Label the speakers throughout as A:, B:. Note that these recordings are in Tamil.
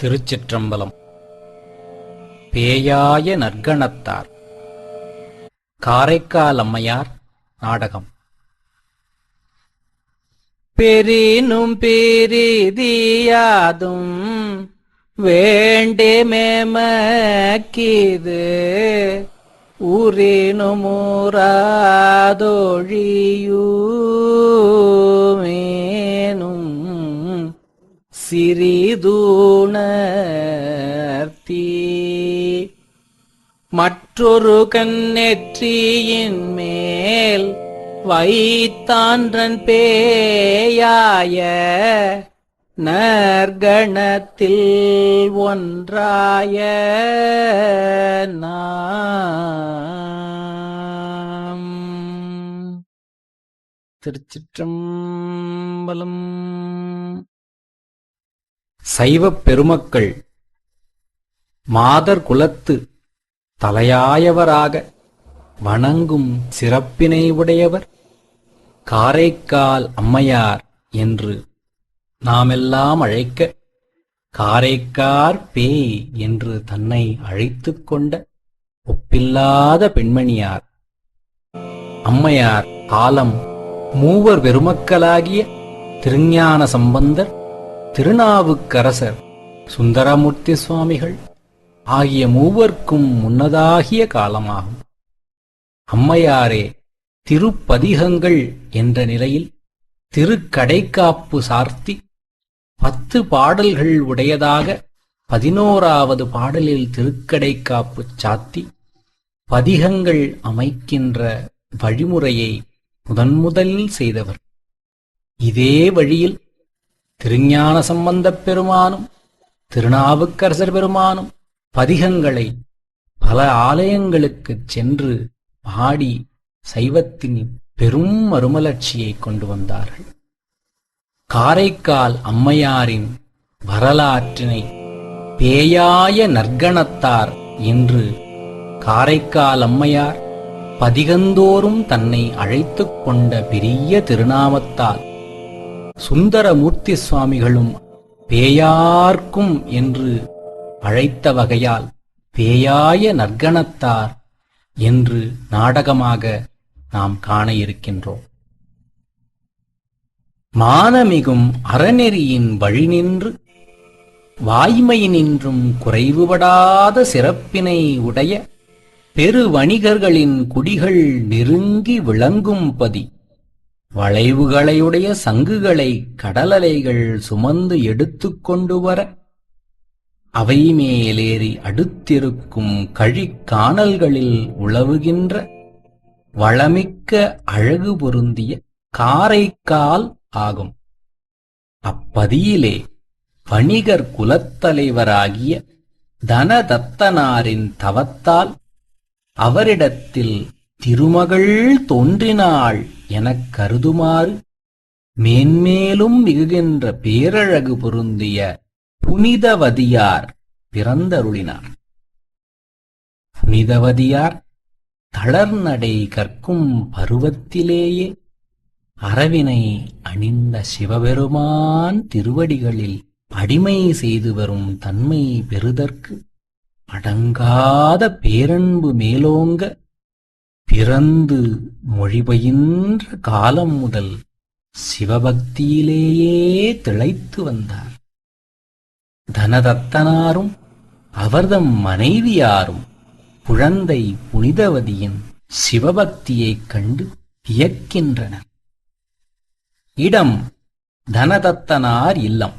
A: திருச்சிற்றம்பலம். பேயாய நற்கணத்தார். காரைக்கால் அம்மையார் நாடகம். பெரினும் பெரிதியாதும் வேண்டேமேமக்கிது ஊரினும் ஊராதொழியூமேனும் சிறிதூணர்த்தி மற்றொரு கண்ணெற்றியின் மேல் வைத்தான்றன் பேயாய நற்கணத்தில் ஒன்றாய நாம். திருச்சிற்றம்பலம். சைவப் பெருமக்கள் மாதர் குலத்து தலையாயவராக வணங்கும் சிறப்பினை உடையவர் காரைக்கால் அம்மையார் என்று நாமெல்லாம் அழைக்க, காரைக்கார் பேய் என்று தன்னை அழைத்துக் கொண்ட ஒப்பில்லாத பெண்மணியார். அம்மையார் காலம் மூவர் பெருமக்களாகிய திருஞான சம்பந்தர், திருநாவுக்கரசர், சுந்தரமூர்த்தி சுவாமிகள் ஆகிய மூவர்க்கும் முன்னதாகிய காலமாகும். அம்மையாரே திருப்பதிகங்கள் என்ற நிலையில் திருக்கடைக்காப்பு சார்த்தி 10 பாடல்கள் உடையதாக 11வது பாடலில் திருக்கடைக்காப்பு சாத்தி பதிகங்கள் அமைக்கின்ற வழிமுறையை முதன்முதலில் செய்தவர். இதே வழியில் திருஞான சம்பந்தப் பெருமானும் திருநாவுக்கரசர் பெருமானும் பதிகங்களை பல ஆலயங்களுக்குச் சென்று பாடி சைவத்தின் பெரும் மறுமலர்ச்சியை கொண்டு வந்தார்கள். காரைக்கால் அம்மையாரின் வரலாற்றினை பேயாய நற்கணத்தார் என்று காரைக்கால் அம்மையார் பதிகந்தோறும் தன்னை அழைத்துக் கொண்ட பெரிய திருநாமத்தால் சுந்தரமூர்த்தி சுவாமிகளும் பேயார்க்கும் என்று அழைத்த வகையால் பேயாய நற்கணத்தார் என்று நாடகமாக நாம் காண இருக்கின்றோம். மானமிகும் அறநெறியின் வழி நின்று வாய்மையினின்றும் குறைவுபடாத சிறப்பினை உடைய பெருவணிகர்களின் குடிகள் நெருங்கி விளங்கும் பதி, வளைவுகளையுடைய சங்குகளை கடலலைகள் சுமந்து எடுத்துக்கொண்டு வர அவை மேலேறி அடுத்திருக்கும் கழிக்கானல்களில் உலவுகின்ற வளமிக்க அழகு பொருந்திய காரைக்கால் ஆகும். அப்பதியிலே வணிகர் குலத்தலைவராகிய தனதத்தனாரின் தவத்தால் அவரிடத்தில் திருமகள் தோன்றினாள் எனக் கருதுமாறு மேன்மேலும் மிகுகின்ற பேரழகு பொருந்திய புனிதவதியார் பிறந்தருளினார். புனிதவதியார் தளர்நடை கற்கும் பருவத்திலேயே அரவினை அணிந்த சிவபெருமான் திருவடிகளில் அடிமை செய்து வரும் தன்மை பெறுதற்கு அடங்காத பேரன்பு மேலோங்க பிறந்து மொழிபயின்ற காலம் முதல் சிவபக்தியிலேயே திளைத்து வந்தார். தனதத்தனாரும் அவர்தம் மனைவியாரும் குழந்தை புனிதவதியின் சிவபக்தியைக் கண்டு வியக்கின்றனர். இடம் தனதத்தனார் இல்லம்.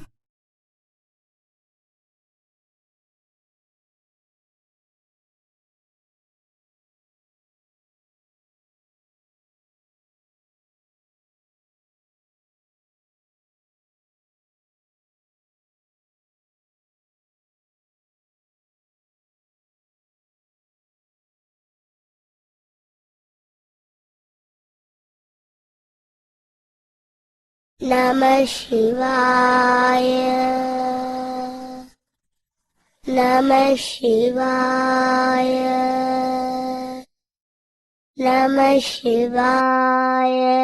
B: Namah Shivaya. Namah Shivaya. Namah Shivaya.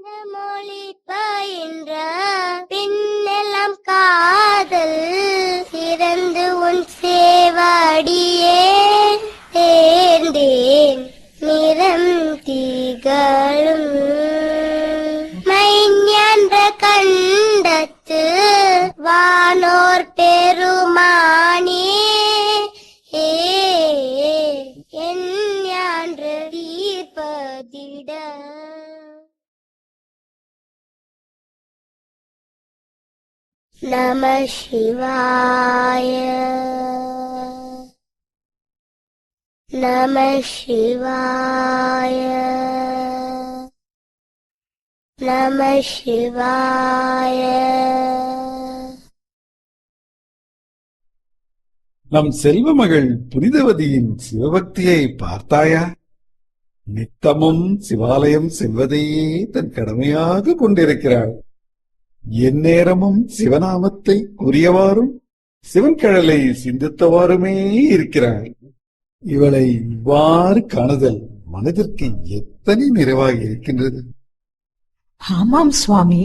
B: மொழி பயின்ற பின்னெல்லாம் காதல் சிறந்து உன் சேவடியே தேர்ந்தேன் நிறம் திகழும் மைஞான்ற கண்டத்து வானோர் பெருமானே என் ஞான்று தீர்ப்பதிட நம சிவாய நம சிவாய நம சிவாய.
C: நம் செல்வ மகள் புனிதவதியின் சிவபக்தியை பார்த்தாயா? நித்தமும் சிவாலயம் செல்வதையே தன் கடமையாக கொண்டிருக்கிறாள். எந்நேரமும் சிவநாமத்தை கூறியவாறும் சிவன் கழலை சிந்தித்தவாறுமே இருக்கிறாள். இவளை இவ்வாறு காணுதல் மனதிற்கு எத்தனை நிறைவாக இருக்கின்றது.
D: ஆமாம் சுவாமி,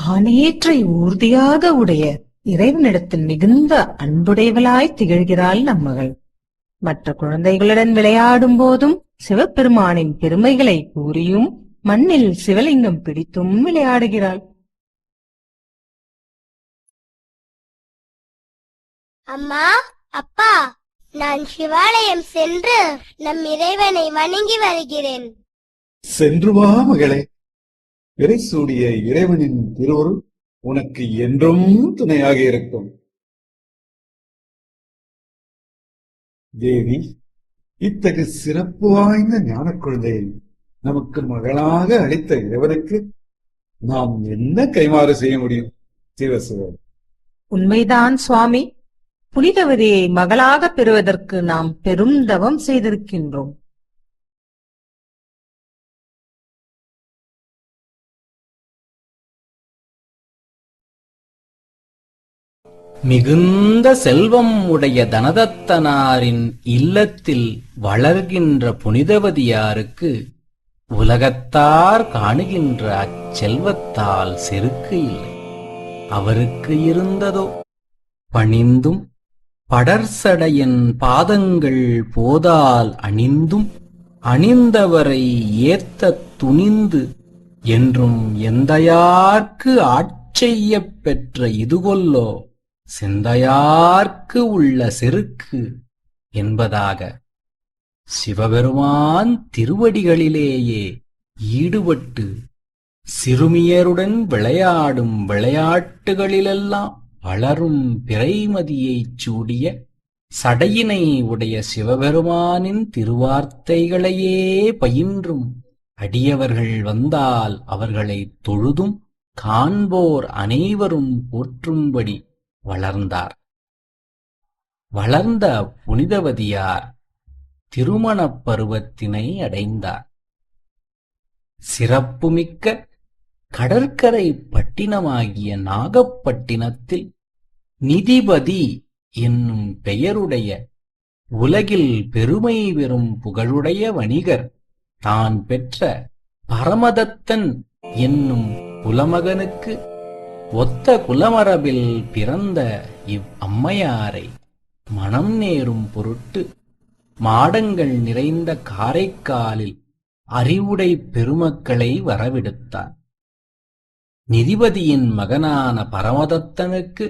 D: ஆணையேற்றை ஊர்தியாக உடைய இறைவனிடத்தில் மிகுந்த அன்புடையவளாய் திகழ்கிறாள் நம்மகள். மற்ற குழந்தைகளுடன் விளையாடும் போதும் சிவபெருமானின் பெருமைகளை கூறியும் மண்ணில் சிவலிங்கம் பிடித்தும் விளையாடுகிறாள்.
B: அம்மா, அப்பா, நான் சிவாலயம் சென்று நம் இறைவனை வணங்கி வருகிறேன்.
C: சென்று வா மகளே. பிறை சூடிய இறைவனின் திருவருள் உனக்கு என்றும் துணையாக இருக்கும். தேவி, இத்தகு சிறப்பு வாய்ந்த ஞான குழந்தையை நமக்கு மகளாக அளித்த இறைவனுக்கு நாம் என்ன கைமாறு செய்ய முடியும்? சிவசிவம்.
D: உண்மைதான் சுவாமி. புனிதவதியை மகளாக பெறுவதற்கு நாம் பெரும் தவம் செய்திருக்கின்றோம்.
A: மிகுந்த செல்வம் உடைய தனதத்தனாரின் இல்லத்தில் வளர்கின்ற புனிதவதியாருக்கு உலகத்தார் காணுகின்ற அச்செல்வத்தால் செருக்கு இல்லை. அவருக்கு இருந்ததோ பணிந்தும் படர்சடையன் பாதங்கள் போதால் அணிந்தும் அணிந்தவரை ஏத்தத் துணிந்து என்றும் எந்தையார்க்கு ஆட்செய்யப் பெற்ற இதுகொல்லோ சிந்தையார்க்கு உள்ள செருக்கு என்பதாக சிவபெருமான் திருவடிகளிலேயே ஈடுபட்டு சிறுமியருடன் விளையாடும் விளையாட்டுகளிலெல்லாம் வளரும் பிறைமதியைச் சூடிய சடையினை உடைய சிவபெருமானின் திருவார்த்தைகளையே பயின்றும் அடியவர்கள் வந்தால் அவர்களைத் தொழுதும் காண்போர் அனைவரும் போற்றும்படி வளர்ந்தார். வளர்ந்த புனிதவதியார் திருமணப் பருவத்தினை அடைந்தார். சிறப்புமிக்க கடற்கரை பட்டினமாகிய நாகப்பட்டினத்தில் நிதிபதி என்னும் பெயருடைய உலகில் பெருமை பெறும் புகழுடைய வணிகர் தான் பெற்ற பரமதத்தன் என்னும் குலமகனுக்கு ஒத்த குலமரபில் பிறந்த இவ் அம்மையாரை மனம் நேரும் பொருட்டு மாடங்கள் நிறைந்த காரைக்காலில் அறிவுடை பெருமக்களை வரவிடுத்தார். நிதிபதியின் மகனான பரமதத்தனுக்கு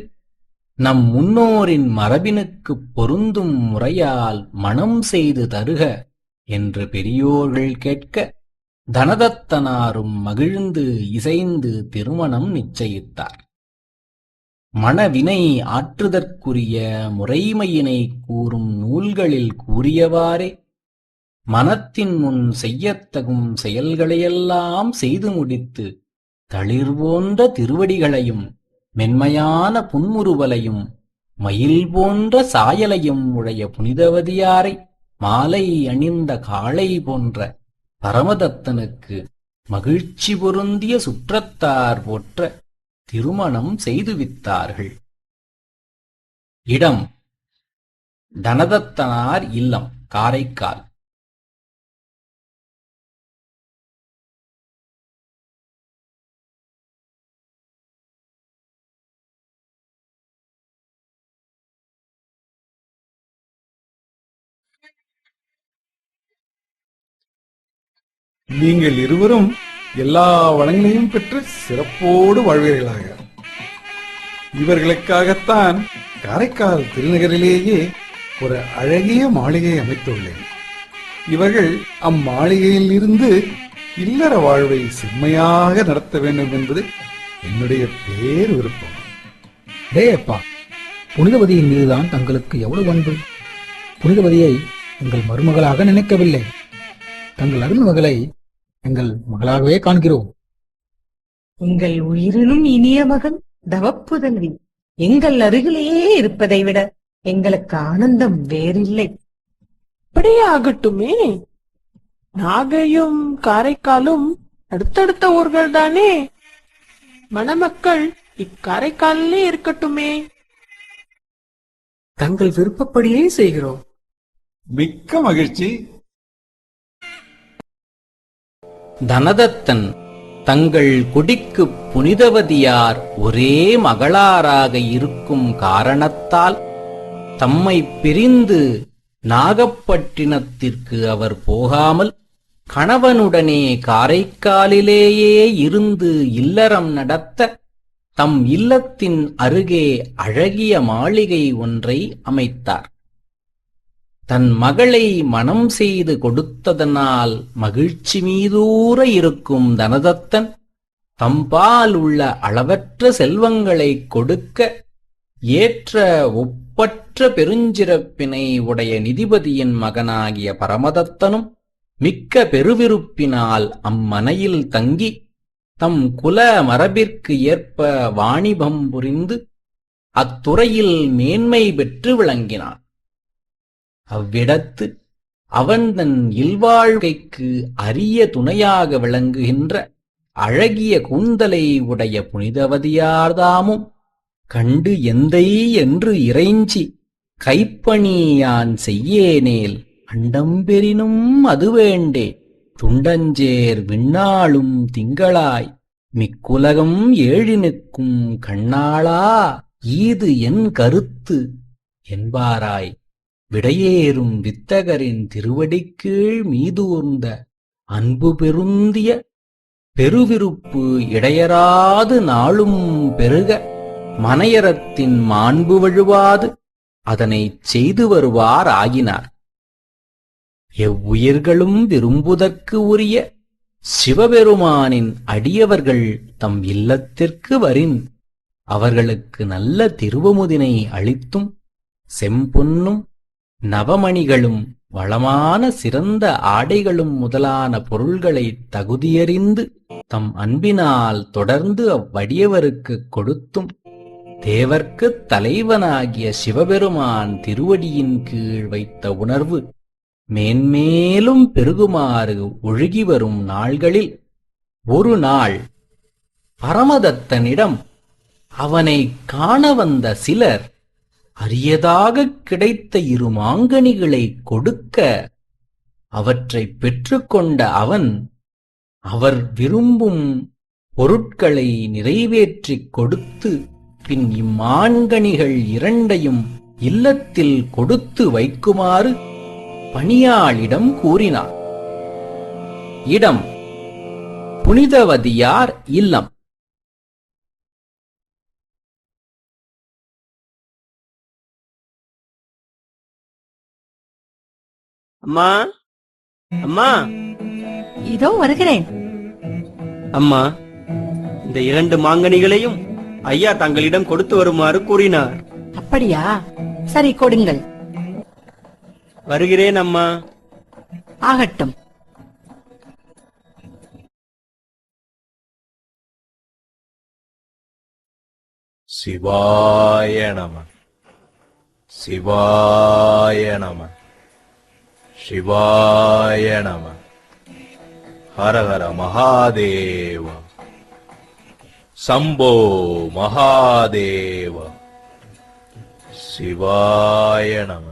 A: நம் முன்னோரின் மரபினுக்குப் பொருந்தும் முறையால் மணம் செய்து தருக என்று பெரியோர்கள் கேட்க தனதத்தனாரும் மகிழ்ந்து இசைந்து திருமணம் நிச்சயித்தார். மணவினை ஆற்றுதற்குரிய முறைமையினை கூறும் நூல்களில் கூறியவாறே மனத்தின் முன் செய்யத்தகும் செயல்களையெல்லாம் செய்து முடித்து தளிர் போன்ற திருவடிகளையும் மென்மையான புன்முறுவலையும் மயில் போன்ற சாயலையும் உடைய புனிதவதியாரை மாலை அணிந்த காளை போன்ற பரமதத்தனுக்கு மகிழ்ச்சி பொருந்திய சுற்றத்தார் போற்ற திருமணம் செய்துவித்தார்கள். இடம் தனதத்தனார் இல்லம், காரைக்கால்.
C: நீங்கள் இருவரும் எல்லா வளங்களையும் பெற்று சிறப்போடு வாழ்வீர்களாக. இவர்களுக்காகத்தான் காரைக்கால் திருநகரிலேயே ஒரு அழகிய மாளிகை அமைத்துள்ளேன். இவர்கள் அம்மாளிகையில் இருந்து இல்லற வாழ்வை செம்மையாக நடத்த வேண்டும் என்பது என்னுடைய பேர் விருப்பம்.
E: அப்பா, புனிதவதியின் மீதுதான் தங்களுக்கு எவ்வளவு அன்பு! புனிதவதியை எங்கள் மருமகளாக நினைக்கவில்லை, தங்கள் அருள்மகளை எங்கள் மகளாகவே காண்கிறோம்.
D: உங்கள் உயிரினும் இனிய மகன் தவப்புதல்வி எங்கள் அருகிலேயே இருப்பதை விட எங்களுக்கு ஆனந்தம் வேறில்லை.
F: அப்படியே ஆகட்டுமே. நாகையும் காரைக்காலும் அடுத்தடுத்த ஊர்கள் தானே. மணமக்கள் இக்காரைக்காலிலே இருக்கட்டுமே.
G: தங்கள் விருப்பப்படியே செய்கிறோம்.
C: மிக்க மகிழ்ச்சி.
A: தனதத்தன் தங்கள் குடிக்கு புனிதவதியார் ஒரே மகளாராக இருக்கும் காரணத்தால் தம்மை பிரிந்து நாகப்பட்டினத்திற்கு அவர் போகாமல் கணவனுடனே காரைக்காலிலேயே இருந்து இல்லறம் நடத்த தம் இல்லத்தின் அருகே அழகிய மாளிகை ஒன்றை அமைத்தார். தன் மகளை மணம் செய்து கொடுத்ததனால் மகிழ்ச்சி மீதூர இருக்கும் தனதத்தன் தம்பால் உள்ள அளவற்ற செல்வங்களை கொடுக்க ஏற்ற ஒப்பற்ற பெருஞ்சிறப்பினை உடைய நிதிபதியின் மகனாகிய பரமதத்தனும் மிக்க பெருவிருப்பினால் அம்மனையில் தங்கி தம் குல மரபிற்கு ஏற்ப வாணிபம் புரிந்து அத்துறையில் மேன்மை பெற்று விளங்கினான். அவ்விடத்து அவன் தன் இல்வாழ்க்கைக்கு அரிய துணையாக விளங்குகின்ற அழகிய கூந்தலை உடைய புனிதவதியார்தாமும் கண்டு எந்தை என்று இறைஞ்சி கைப்பணி யான் செய்யேனேல் அண்டம்பெறினும் அது வேண்டே துண்டஞ்சேர் விண்ணாளும் திங்களாய் மிக்குலகம் ஏழினுக்கும் கண்ணாளா ஈது என் கருத்து என்பாராய் விடையேறும் வித்தகரின் திருவடிக்கீழ் மீதூர்ந்த அன்பு பெருந்திய பெருவிருப்பு இடையராது நாளும் பெருக மனையறத்தின் மாண்பு வழுவாது அதனைச் செய்து வருவார் ஆகினார். எவ்வுயிர்களும் விரும்புதற்கு உரிய சிவபெருமானின் அடியவர்கள் தம் இல்லத்திற்கு வரின் அவர்களுக்கு நல்ல திருவமுதினை அளித்தும் செம்பொன்னும் நவமணிகளும் வளமான சிறந்த ஆடைகளும் முதலான பொருள்களை தகுதியறிந்து தம் அன்பினால் தொடர்ந்து அவ்வடியவருக்குக் கொடுத்தும் தேவர்க்குத் தலைவனாகிய சிவபெருமான் திருவடியின் கீழ் வைத்த உணர்வு மேன்மேலும் பெருகுமாறு ஒழுகி வரும் நாள்களில் ஒரு நாள் பரமதத்தனிடம் அவனை காண வந்த சிலர் அரியதாகக் கிடைத்த இரு மாங்கனிகளை கொடுக்க அவற்றைப் பெற்றுக்கொண்ட அவன் அவர் விரும்பும் பொருட்களை நிறைவேற்றிக் கொடுத்து பின் இம்மான்கனிகள் இரண்டையும் இல்லத்தில் கொடுத்து வைக்குமாறு பணியாளிடம் கூறினார். இடம் புனிதவதியார் இல்லம்.
F: அம்மா, அம்மா,
D: இதோ வருகிறேன்.
F: அம்மா, இந்த 2 மாங்கனிகளையும் ஐயா தங்களிடம் கொடுத்து வருமாறு கூறினார்.
D: அப்படியா? சரி, கொடுங்கள்.
F: வருகிறேன் அம்மா.
D: ஆகட்டும்.
H: சிவாய நம. சிவாய நம. சிவாய நம. ஹர ஹர மகாதேவ. சம்போ மகாதேவ. சிவாய நம.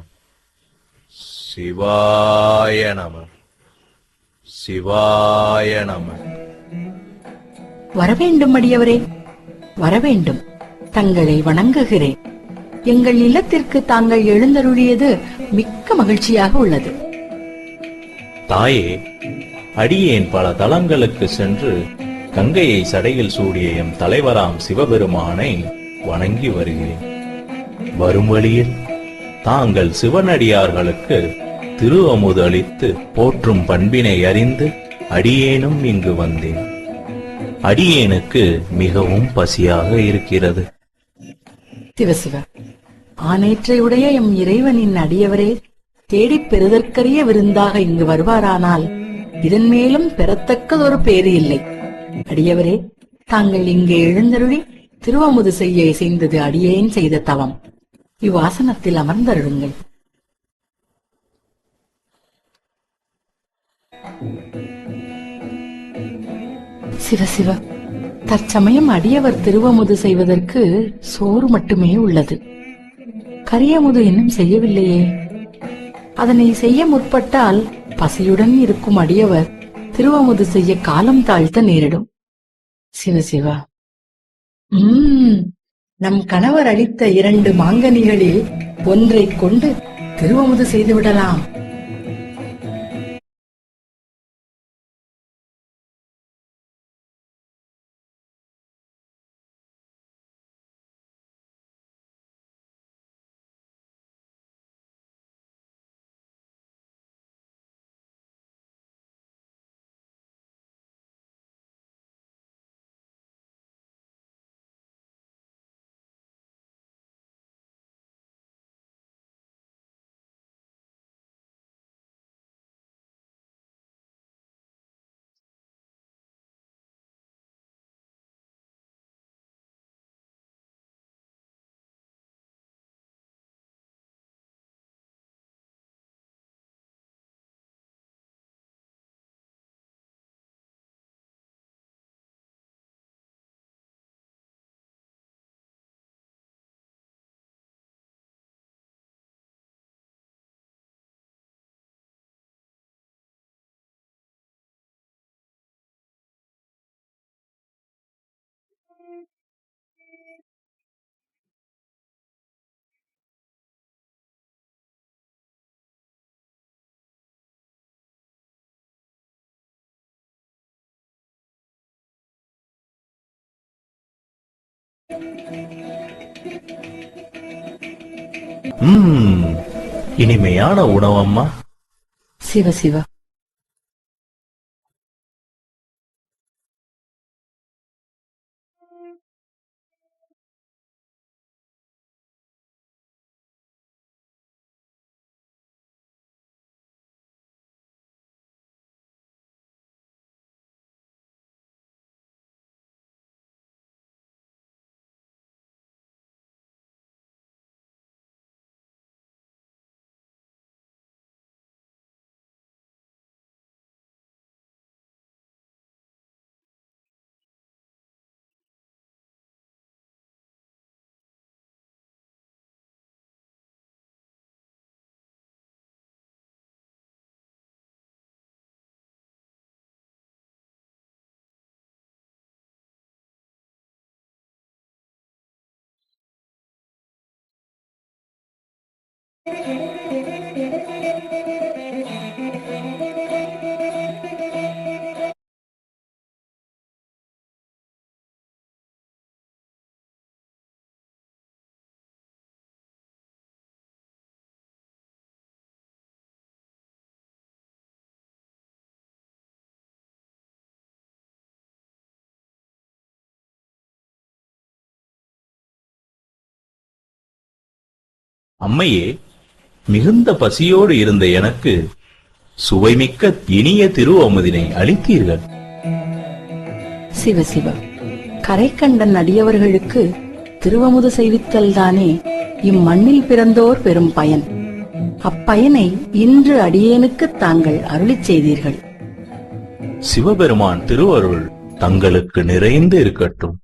H: சிவாய நம. சிவாய நம.
D: வரவேண்டும் அடியவரே, வரவேண்டும். தங்களை வணங்குகிறேன். எங்கள் இல்லத்திற்கு தாங்கள் எழுந்தருளியது மிக்க மகிழ்ச்சியாக உள்ளது.
H: தாயே, அடியேன் பல தலங்களுக்கு சென்று கங்கையை சடையில் சூடிய எம் தலைவராம் சிவபெருமானை வணங்கி வருகிறேன். வரும் வழியில் தாங்கள் சிவனடியார்களுக்கு திருஅமுது அளித்து போற்றும் பண்பினை அறிந்து அடியேனும் இங்கு வந்தேன். அடியேனுக்கு மிகவும் பசியாக இருக்கிறது.
D: சிவசிவ, ஆனேற்றை உடைய எம் இறைவனின் அடியவரே தேடிப் பெறுதற்கரிய விருந்தாக இங்கு வருவாரானால் இதன் மேலும் பெறத்தக்கதொரு பேறு இல்லை. அடியவரே, தாங்கள் இங்கே எழுந்தருளி திருவமுது செய்ய இசைந்தது அடியேன் செய்த தவம். இவ்வாசனத்தில் அமர்ந்தருளுங்கள். சிவசிவ, தற்சமயம் அடியவர் திருவமுது செய்வதற்கு சோறு மட்டுமே உள்ளது. கரியமுது இன்னும் செய்யவில்லையே. அதனை செய்ய முற்பட்டால் பசியுடன் இருக்கும் அடியவர் திருவமுது செய்ய காலம் தாழ்த்த நேரிடும். சிவசிவா, நம் கணவர் அளித்த 2 மாங்கனிகளில் ஒன்றை கொண்டு திருவமுது செய்து விடலாம்.
H: இனிமையான உணவம்மா.
D: சிவசிவா,
H: அம்மையே, மிகுந்த பசியோடு இருந்த எனக்கு சுவைமிக்க இனிய திருவமுதினை அளித்தீர்கள்.
D: சிவசிவா, கரைக்கண்டன் அடியவர்களுக்கு திருவமுது செய்வித்தல் தானே இம்மண்ணில் பிறந்தோர் பெரும் பயன். அப்பயனை இன்று அடியேனுக்கு தாங்கள் அருளிச் செய்தீர்கள்.
H: சிவபெருமான் திருவருள் தங்களுக்கு நிறைந்து இருக்கட்டும்.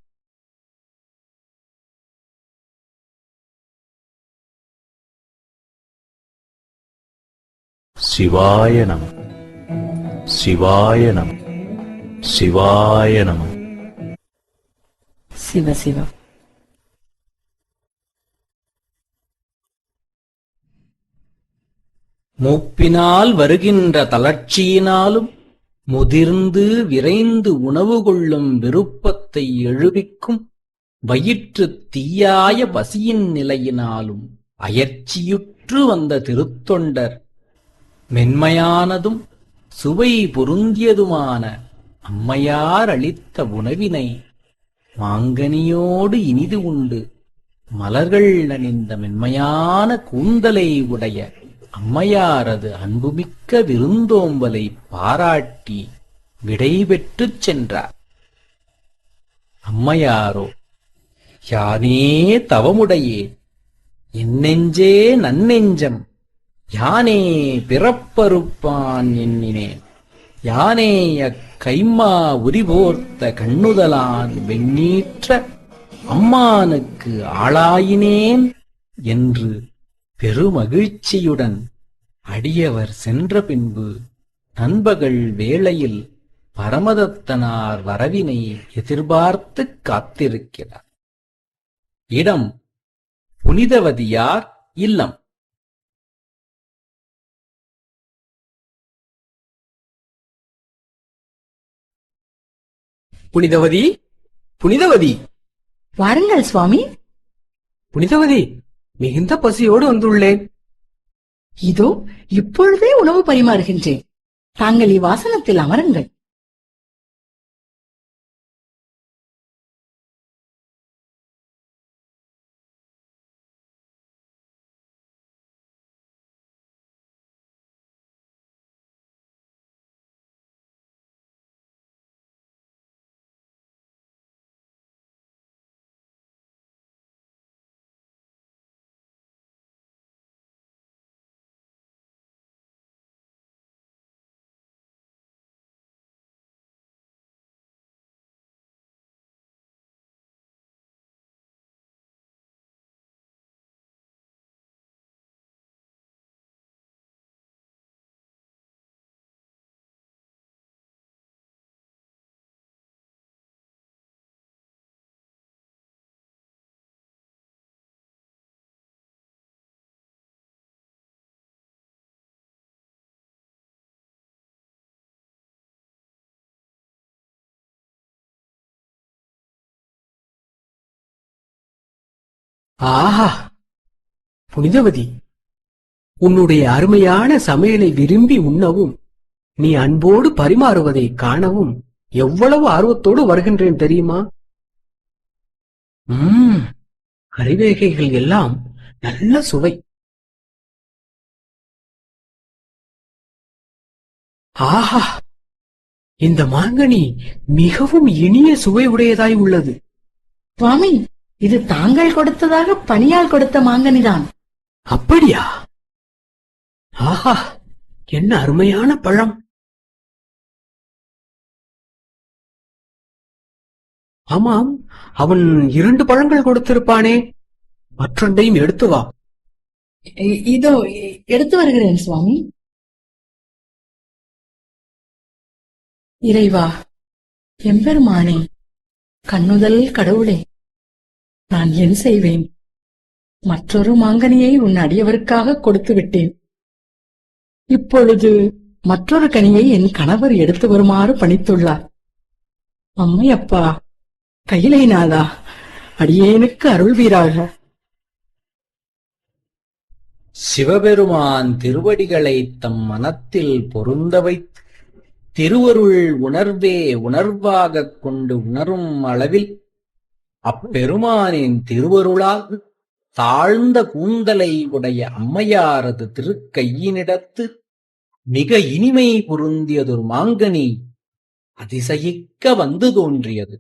H: சிவாய நம. சிவாய நம. சிவாய நம.
D: சிவசிவா.
A: மூப்பினால் வருகின்ற தளர்ச்சியினாலும் முதிர்ந்து விரைந்து உணவு கொள்ளும் விருப்பத்தை எழுவிக்கும் வயிற்றுத் தீயாய பசியின் நிலையினாலும் அயற்சியுற்று வந்த திருத்தொண்டர் மென்மையானதும் சுவை பொருந்தியதுமான அம்மையார் அளித்த உணவினை மாங்கனியோடு இனிது உண்டு மலர்கள் அணிந்த மென்மையான கூந்தலை உடைய அம்மையாரது அன்புமிக்க விருந்தோம்பலை பாராட்டி விடைபெற்றுச் சென்றார். அம்மையாரோ, யானே தவமுடையே, என் நெஞ்சே நன்னெஞ்சம், யானே பிறப்பறுப்பான் எண்ணினேன், யானே அக்கைம்மா உரிபோர்த்த கண்ணுதலான் வெண்ணீற்ற அம்மானுக்கு ஆளாயினேன் என்று பெருமகிழ்ச்சியுடன் அடியவர் சென்ற பின்பு நண்பகல் வேளையில் பரமதத்தனார் வரவினை எதிர்பார்த்துக் காத்திருக்கிறார். இடம் புனிதவதியார் இல்லம்.
G: புனிதவதி, புனிதவதி,
D: வாருங்கள் சுவாமி.
G: புனிதவதி, மிகுந்த பசியோடு வந்துள்ளேன்.
D: இதோ இப்பொழுதே உணவு பரிமாறுகின்றேன். தாங்கள் இவ்வாசனத்தில் அமருங்கள்.
G: ஆஹா! புனிதவதி, உன்னுடைய அருமையான சமையலை விரும்பி உண்ணவும் நீ அன்போடு பரிமாறுவதை காணவும் எவ்வளவு ஆர்வத்தோடு வருகின்றேன் தெரியுமா? கறிவேகைகள் எல்லாம் நல்ல சுவை. ஆஹா! இந்த மாங்கனி மிகவும் இனிய சுவை உடையதாய் உள்ளது.
D: சுவாமி, இது தாங்கள் கொடுத்ததாக பணியால் கொடுத்த மாங்கனிதான்.
G: அப்படியா? ஆஹா! என்ன அருமையான பழம். ஆமாம், அவன் 2 பழங்கள் கொடுத்திருப்பானே, மற்றொன்றையும் எடுத்து வா.
D: இதோ எடுத்து வருகிறேன் சுவாமி. இறைவா, எம்பெருமானே, கண்ணுதல் கடவுளே, நான் என் செய்வேன்? மற்றொரு மாங்கனியை உன் அடியவருக்காக கொடுத்து விட்டேன். இப்பொழுது மற்றொரு கனியை என் கணவர் எடுத்து வருமாறு பணித்துள்ளார். அம்மையப்பா, கையிலைநாதா, அடியேனுக்கு அருள்வீராக.
A: சிவபெருமான் திருவடிகளை தம் மனத்தில் பொருந்த வைத்து திருவருள் உணர்வே உணர்வாகக் கொண்டு உணரும் அளவில் அப்பெருமானின் திருவருளால் தாழ்ந்த கூந்தலை உடைய அம்மையாரது திருக்கையினிடத்து மிக இனிமை பொருந்தியதொரு மாங்கனி அதிசயிக்க வந்து தோன்றியது.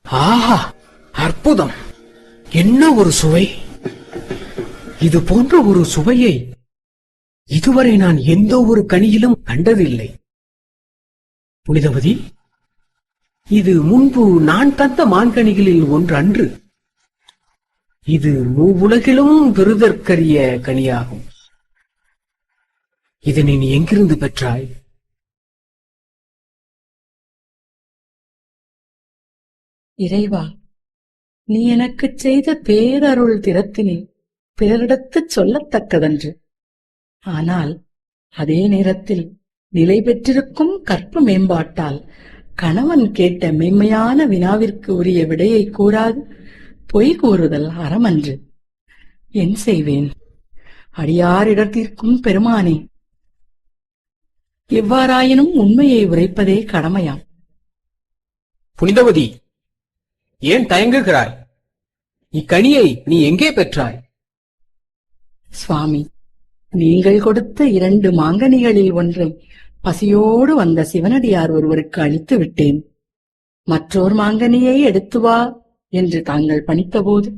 G: ஆஹா! அற்புதம்! என்ன ஒரு சுவை! இது போன்ற ஒரு சுவையை இதுவரை நான் எந்த ஒரு கனியிலும் கண்டதில்லை. புனிதவதி, இது முன்பு நான் தந்த மாங்கனிகளில் ஒன்று அன்று. இது மூவுலகிலும் பெறுதற்கரிய கனியாகும். இதனை நீ எங்கிருந்து பெற்றாய்?
D: இறைவா, நீ எனக்குச் செய்த பேரருள் திறத்தினை பிறரிடத்துச் சொல்லத்தக்கதன்று. ஆனால் அதே நேரத்தில் நிலை பெற்றிருக்கும் கற்பு மேம்பாட்டால் கணவன் கேட்ட மென்மையான வினாவிற்கு உரிய விடையை கூறாது பொய் கூறுதல் அறமன்று. என் செய்வேன்? அடியார் இடர்த்தீர்க்கும் பெருமானே, எவ்வாறாயினும் உண்மையை உரைப்பதே கடமையாம்.
G: புனிதவதி, ஏன் தயங்குகிறாய்? இக்கனியை நீ எங்கே பெற்றாய்?
D: சுவாமி, நீங்கள் கொடுத்த 2 மாங்கனிகளில் ஒன்றை பசியோடு வந்த சிவனடியார் ஒருவருக்கு அளித்து விட்டேன். மற்றோர் மாங்கனியை எடுத்து வா என்று தாங்கள் பணித்தபோது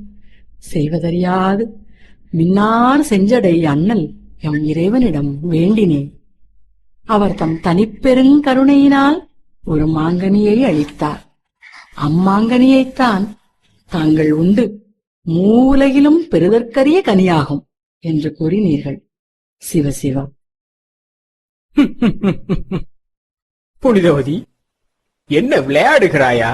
D: செய்வதறியாது மின்னார் செஞ்சடை அண்ணல் எம் இறைவனிடம் வேண்டினேன். அவர் தம் தனிப்பெருங்கருணையினால் ஒரு மாங்கனியை அளித்தார். அம்மாங்கனியைத்தான் தாங்கள் உண்டு மூலகிலும் பெறுதற்கரிய கனியாகும் என்று கூறினீர்கள். சிவசிவா.
G: புனிதவதி, என்ன விளையாடுகிறாயா?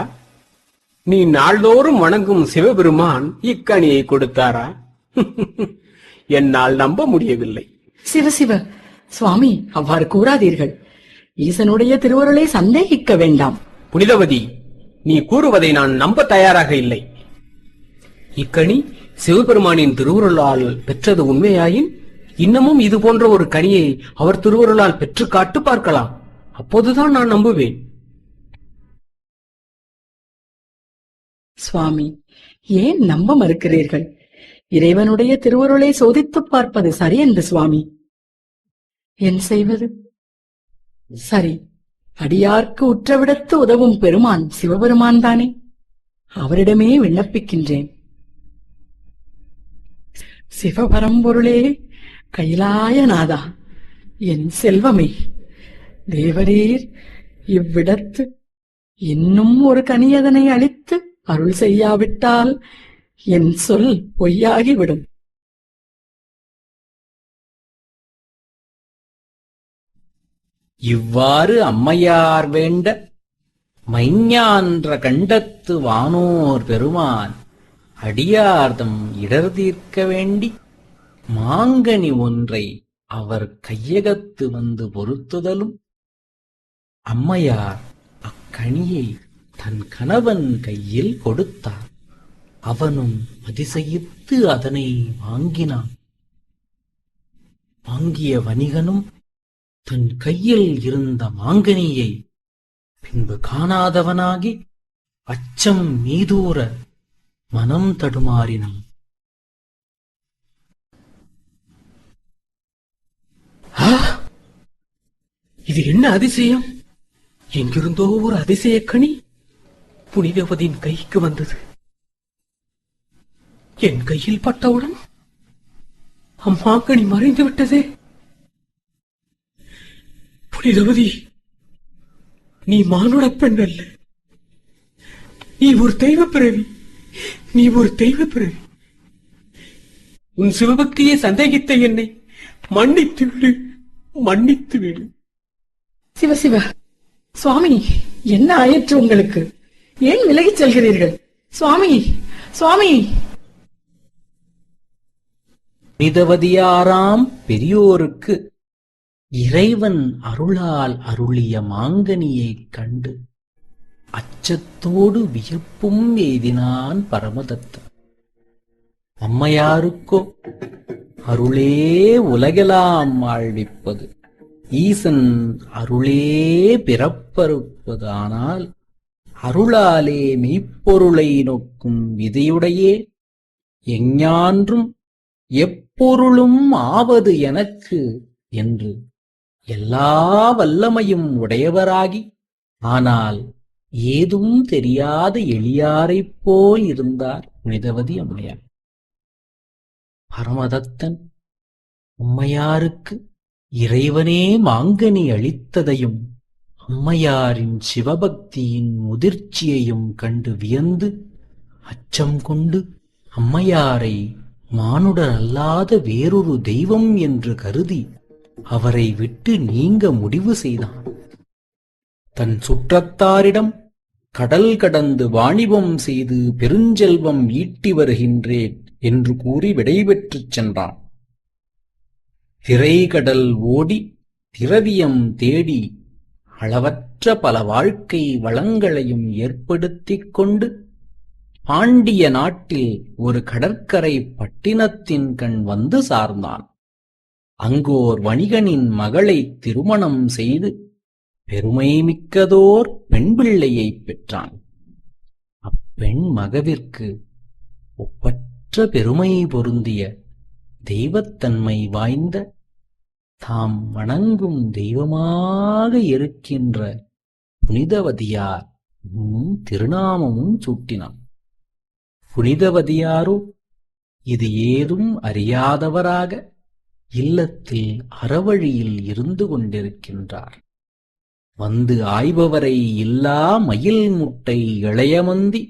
G: நீ நாள்தோறும் வணங்கும் சிவபெருமான் இக்கனியை கொடுத்தாரா? என்னால் நம்ப முடியவில்லை.
D: சிவசிவ, சுவாமி, அவ்வாறு கூறாதீர்கள். ஈசனுடைய திருவருளை சந்தேகிக்க வேண்டாம்.
G: புனிதவதி, நீ கூறுவதை நான் நம்ப தயாராக இல்லை. இக்கனி சிவபெருமானின் திருவுருளால் பெற்றது உண்மையாயின் இன்னமும் இது போன்ற ஒரு கனியை அவர் திருவுருளால் பெற்று காட்டு பார்க்கலாம். அப்போதுதான் நான் நம்புவேன்.
D: சுவாமி, ஏன் நம்ப மறுக்கிறீர்கள்? இறைவனுடைய திருவருளை சோதித்துப் பார்ப்பது சரியென்று சுவாமி. என் செய்வது? சரி, அடியார்க்கு உற்றவிடத்து உதவும் பெருமான் சிவபெருமான் தானே. அவரிடமே விண்ணப்பிக்கின்றேன். சிவபரம்பொருளே, கைலாயநாதா, என் செல்வமே, தேவரீர் இவ்விடத்து இன்னும் ஒரு கனியதனை அளித்து அருள் செய்யாவிட்டால் என் சொல் பொய்யாகிவிடும்.
A: இவ்வாறு அம்மையார் வேண்ட மைஞ்ஞான்ற கண்டத்து வானோர் பெருமான் அடியார்தம் இடர் தீர்க்க வேண்டி மாங்கனி ஒன்றை அவர் கையகத்து வந்து பொருத்துதலும், அம்மையார் அக்கனியை தன் கணவன் கையில் கொடுத்தார். அவனும் அதிசயித்து அதனை வாங்கினான். வாங்கிய வணிகனும் தன் கையில் இருந்த மாங்கனியை பின்பு காணாதவனாகி அச்சம் மீதூர மனம் தடுமாறினான்.
G: இது என்ன அதிசயம்? எங்கிருந்தோ ஒரு அதிசய கனி புனிதவதியின் கைக்கு வந்தது. என் கையில் பட்டவுடன் அம்மாங்கனி மறைந்து விட்டதே. புனிதவதி, நீ மானுட பெண் அல்ல, நீ ஒரு தெய்வ பிறவி. நீ ஒரு தெய்வ பிறவி. உன் சிவபக்தியை சந்தேகித்த என்னை மன்னித்து விடு, மன்னித்து விடு.
D: சிவசிவ, சுவாமி, என்ன ஆயிற்று உங்களுக்கு? ஏன் விலகிச் செல்கிறீர்கள்? சுவாமி, சுவாமி.
A: புனிதவதியாராம் பெரியோருக்கு இறைவன் அருளால் அருளிய மாங்கனியைக் கண்டு அச்சத்தோடு வியப்பும் எய்தினான் பரமதத்தன். அம்மையாருக்கோ அருளே உலகெல்லாம் வாழ்விப்பது, ஈசன் அருளே பிறப்பறுப்பதானால் அருளாலே மெய்ப்பொருளை நோக்கும் விதையுடையே எஞ்ஞான்றும் எப்பொருளும் ஆவது எனக்கு என்று எல்லா வல்லமையும் உடையவராகி, ஆனால் ஏதும் தெரியாத எளியாரைப் போல் இருந்தார் புனிதவதி அம்மையார். பரமதத்தன் அம்மையாருக்கு இறைவனே மாங்கனி அளித்ததையும் அம்மையாரின் சிவபக்தியின் முதிர்ச்சியையும் கண்டு வியந்து அச்சம் கொண்டு அம்மையாரை மானுடர் அல்லாத வேறொரு தெய்வம் என்று கருதி அவரை விட்டு நீங்க முடிவு செய்தான். தன் சுற்றத்தாரிடம் கடல் கடந்து வாணிபம் செய்து பெருஞ்செல்வம் ஈட்டி வருகின்றேன் என்று கூறி விடைபெற்றுச் சென்றான். திரைகடல் ஓடி திரவியம் தேடி அளவற்ற பல வாழ்க்கை வளங்களையும் ஏற்படுத்திக் கொண்டு பாண்டிய நாட்டில் ஒரு கடற்கரை பட்டினத்தின் கண் வந்து சார்ந்தான். அங்கோர் வணிகனின் மகளை திருமணம் செய்து பெருமை மிக்கதோர் பெண் பிள்ளையைப் பெற்றான். அப்பெண் மகவிற்கு ஒப்பற்ற பெருமை பொருந்திய தெய்வத்தன்மை வாய்ந்த தாம் வணங்கும் தெய்வமாக இருக்கின்ற புனிதவதியார் திருநாமமும் சூட்டினான். புனிதவதியாரோ இது ஏதும் அறியாதவராக இல்லத்தில் அறவழியில் இருந்து கொண்டிருக்கின்றார். வந்து ஆய்பவரை இல்லா மயில் முட்டை இளையமந்தி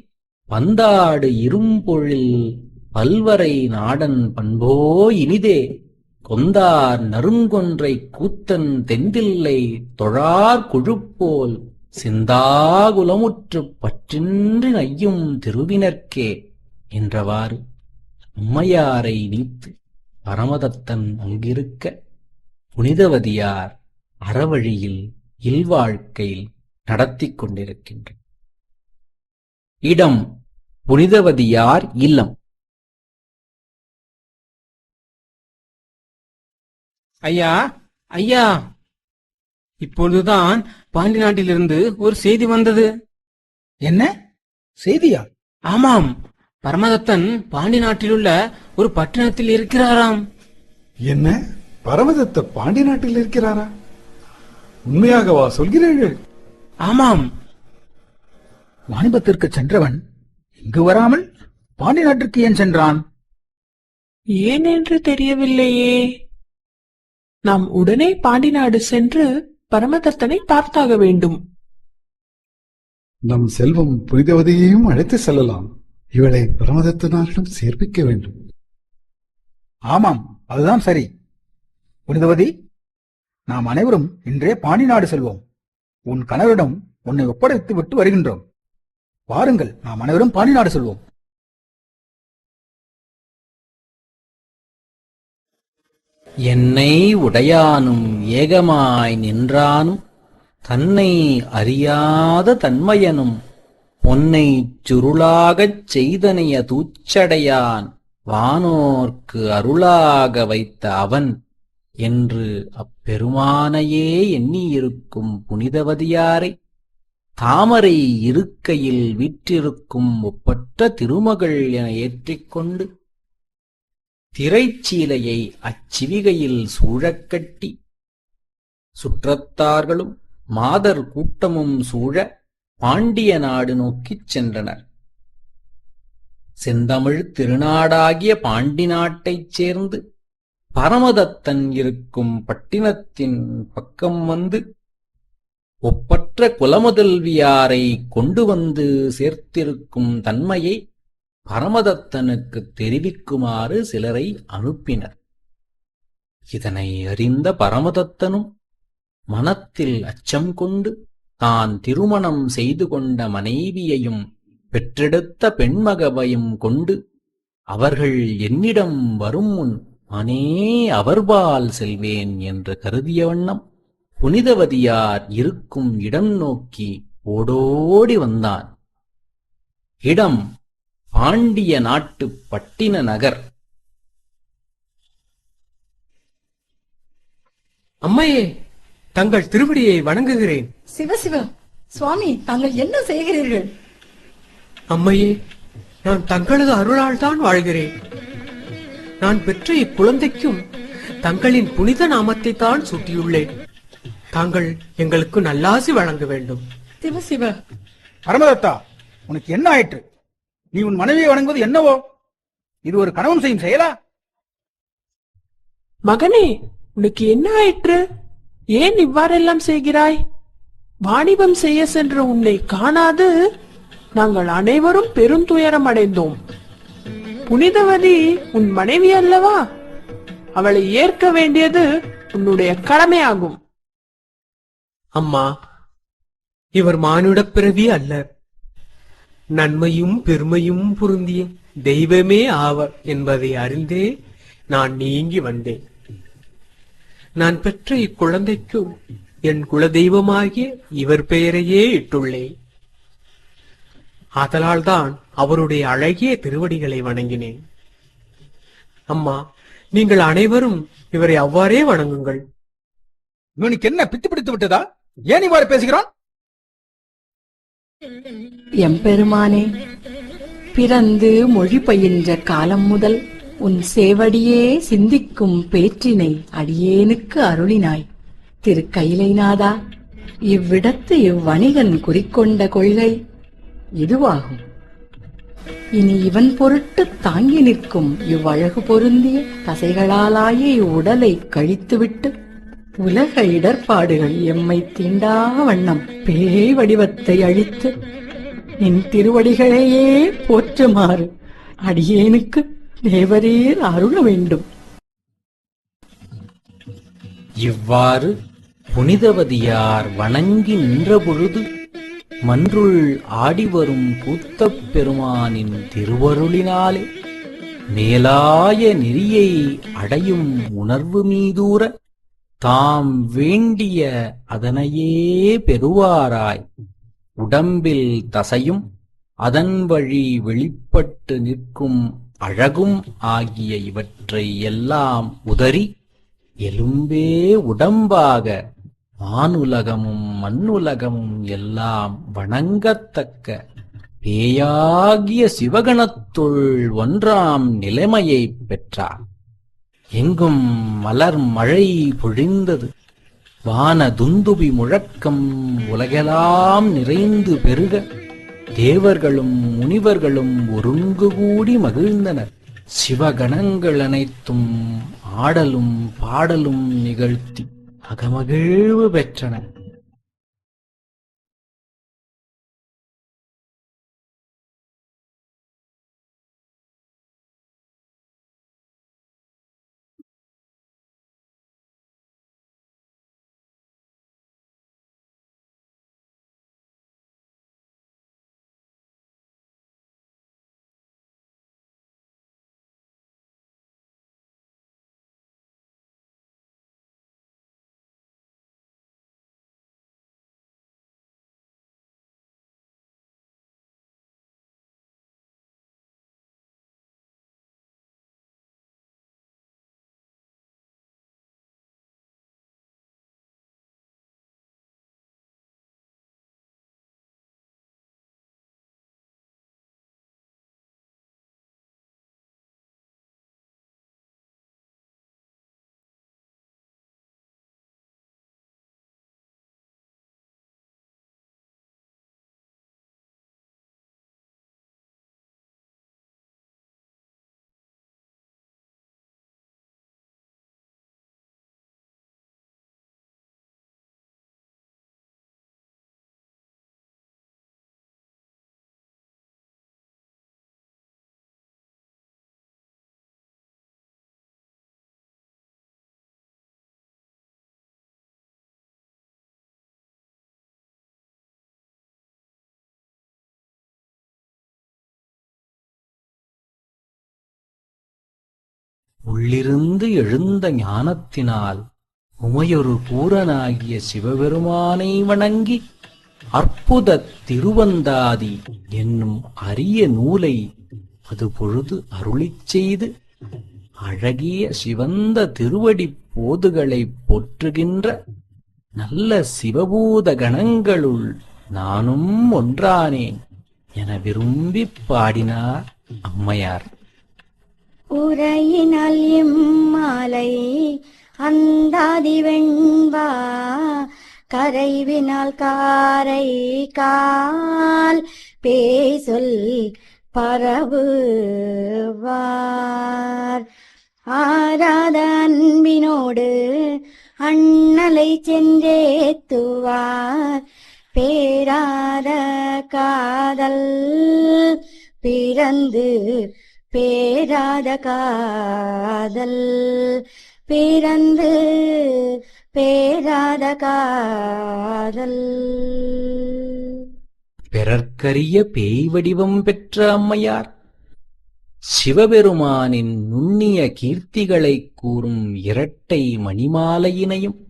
A: பந்தாடு இரும்பொழில் பல்வரை நாடன் பண்போ இனிதே கொந்தார் நறுங்கொன்றை கூத்தன் தெந்தில்லை தொழார் கொழுப்போல் சிந்தாகுலமுற்று பற்றின்றி நையும் திருவினர்க்கே என்றவாறு அம்மையாரை நீத்து பரமதத்தன் அங்கிருக்க புனிதவதியார் அறவழியில் இல்வாழ்க்கையில் நடத்தி கொண்டிருக்கின்ற இடம் புனிதவதியார் இல்லம்.
G: ஐயா, ஐயா, இப்பொழுதுதான் பாண்டி நாட்டிலிருந்து ஒரு செய்தி வந்தது.
E: என்ன செய்தியா?
G: ஆமாம், பரமதத்தன் பாண்டி நாட்டிலுள்ள ஒரு பட்டணத்தில் இருக்கிறாராம்.
C: என்ன, பரமதத்த பாண்டி நாட்டில் இருக்கிறாரா? உண்மையாகவா சொல்கிறீர்கள்?
G: ஆமாம்.
E: வாணிபத்திற்கு சென்றவன் இங்கு வராமல் பாண்டி நாட்டிற்கு ஏன் சென்றான்?
I: ஏன் என்று தெரியவில்லையே. நாம் உடனே பாண்டி நாடு சென்று பரமதத்தனை பார்த்தாக வேண்டும்.
C: நம் செல்வம் புனிதவதியையும் அழைத்து செல்லலாம். இவளை பரமதத்தனாரிடம் சேர்ப்பிக்க வேண்டும்.
E: ஆமாம், அதுதான் சரி. புனிதவதி, நாம் அனைவரும் இன்றே பாண்டி நாடு செல்வோம். உன் கணவரிடம் உன்னை ஒப்படைத்து விட்டு வருகின்றோம். வாருங்கள், நாம் அனைவரும் பாண்டி நாடு செல்வோம்.
A: என்னை உடையானும் ஏகமாய் நின்றானும் தன்னை அறியாத தன்மையனும் பொன்னைச் சுருளாகச் செய்தனைய தூச்சடையான் வானோர்க்கு அருளாக வைத்த அவன் என்று அப்பெருமானையே எண்ணியிருக்கும் புனிதவதியாரை தாமரை இருக்கையில் வீற்றிருக்கும் ஒப்பற்ற திருமகள் என ஏற்றிக்கொண்டு திரைச்சீலையை அச்சிவிகையில் சூழக்கட்டி சுற்றத்தார்களும் மாதர் கூட்டமும் சூழ பாண்டிய நாடு நோக்கிச் சென்றனர். செந்தமிழ் திருநாடாகிய பாண்டி நாட்டைச் சேர்ந்து பரமதத்தன் இருக்கும் பட்டினத்தின் பக்கம் வந்து ஒப்பற்ற குலமுதல்வியாரை கொண்டு வந்து சேர்த்திருக்கும் தன்மையை பரமதத்தனுக்கு தெரிவிக்குமாறு சிலரை அனுப்பினர். இதனை அறிந்த பரமதத்தனும் மனத்தில் அச்சம் கொண்டு தான் திருமணம் செய்து கொண்ட மனைவியையும் பெற்றெடுத்த பெண்மகவையும் கொண்டு அவர்கள் என்னிடம் வரும் முன் நானே அவர்பால் செல்வேன் என்று கருதிய வண்ணம் புனிதவதியார் இருக்கும் இடம் நோக்கி ஓடோடி வந்தான். இடம் பாண்டிய நாட்டு பட்டின நகர்.
G: அம்மையே, தங்கள் திருவடியை வணங்குகிறேன்.
D: சிவசிவ சுவாமி, தாங்கள் என்ன செய்கிறீர்கள்?
G: அம்மையே, நான் தங்களது அருளால் தான் வாழ்கிறேன். நான் பெற்ற இக்குழந்தைக்கும் தங்களின் புனித நாமத்தை தான் சூட்டியுள்ளேன். தாங்கள் எங்களுக்கு நல்லாசி வழங்க வேண்டும்.
D: சிவசிவ.
E: பரமதத்தா, உனக்கு என்ன ஆயிற்று? நீ உன் மனைவியை வணங்குவது என்னவோ? இது ஒரு கணவன் செய்யும் செயலா?
I: மகனே, உனக்கு என்ன ஆயிற்று? ஏன் இவ்வாறெல்லாம் செய்கிறாய்? வாணிபம் செய்ய சென்ற உன்னை காணாது நாங்கள் அனைவரும் பெருந்துயரம் அடைந்தோம். புனிதவதி உன் மனைவி அல்லவா? அவளை ஏற்க வேண்டியது உன்னுடைய கடமையாகும்.
G: அம்மா, இவர் மானுடப் பிறவி அல்லர். நன்மையும் பெருமையும் பொருந்திய தெய்வமே ஆவர் என்பதை அறிந்தே நான் நீங்கி வந்தேன். நான் பெற்ற இக்குழந்தைக்கு என் குலதெய்வமாகிய இவர் பெயரையே இட்டுள்ளேன். ஆதலால்தான் அவருடைய அழகிய திருவடிகளை வணங்கினேன். அம்மா, நீங்கள் அனைவரும் இவரை அவ்வாறே வணங்குங்கள்.
E: இவனுக்கு என்ன பித்து பிடித்து விட்டதா? ஏன் இவ்வாறு பேசுகிறான்?
D: எம்பெருமானே, பிறந்து மொழி பயின்ற காலம் முதல் உன் சேவடியே சிந்திக்கும் பேற்றினை அடியேனுக்கு அருளினாய். திரு கைலைநாதா, இவ்விடத்து இவ்வணிகன் குறிக்கொண்ட கொள்கை இதுவாகும். இனி இவன் பொருட்டு தாங்கி நிற்கும் இவ்வழகு பொருந்திய தசைகளாலாய இவ்வுடலை கழித்துவிட்டு உலக இடர்பாடுகள் எம்மை தீண்டா வண்ணம் பேய் வடிவத்தை அழித்து நின் திருவடிகளையே போற்றுமாறு அடியேனுக்கு தேவரீர் அருள வேண்டும்.
A: இவ்வாறு புனிதவதியார் வணங்கி நின்றபொழுது மன்றுள் ஆடிவரும் கூத்தப் பெருமானின் திருவருளினாலே மேலாய நெறியை அடையும் உணர்வு மீதூர தாம் வேண்டிய அதனையே பெறுவாராய் உடம்பில் தசையும் அதன் வழி வெளிப்பட்டு நிற்கும் அழகும் ஆகிய இவற்றை எல்லாம் உதறி எலும்பே உடம்பாக வானுலகமும் மண்ணுலகமும் எல்லாம் வணங்கத்தக்க பேயாகிய சிவகணத்துள் ஒன்றாம் நிலைமையைப் பெற்றார். எங்கும் மலர் மழை பொழிந்தது. வான துந்துபி முழக்கம் உலகெல்லாம் நிறைந்து பெருக தேவர்களும் முனிவர்களும் ஒருங்கு கூடி மகிழ்ந்தனர். சிவகணங்கள் அனைத்தும் ஆடலும் பாடலும் நிகழ்த்தி அகமகிழ்வு பெற்றன. உள்ளிருந்து எழுந்த ஞானத்தினால் உமையொரு பூரனாகிய சிவபெருமானை வணங்கி அற்புத திருவந்தாதி என்னும் அரிய நூலை அது பொழுது அருளிச் செய்து அழகிய சிவந்த திருவடிப் போதுகளை போற்றுகின்ற நல்ல சிவபூத கணங்களுள் நானும் ஒன்றானேன் என விரும்பிப் பாடினார் அம்மையார்.
B: உரையினால் இம்மாலை அந்தாதி வெண்பா கரைவினால் காரை கால் பேசொல் பரவுவார் ஆராத அன்பினோடு அண்ணலை சென்றேத்துவார் பேராத காதல் பிறந்து பேராத காதல் பிறந்து பேராத காதல்.
A: பிறர்க்கரிய பேய் வடிவம் பெற்ற அம்மையார் சிவபெருமானின் நுண்ணிய கீர்த்திகளைக் கூறும் இரட்டை மணிமாலையினையும்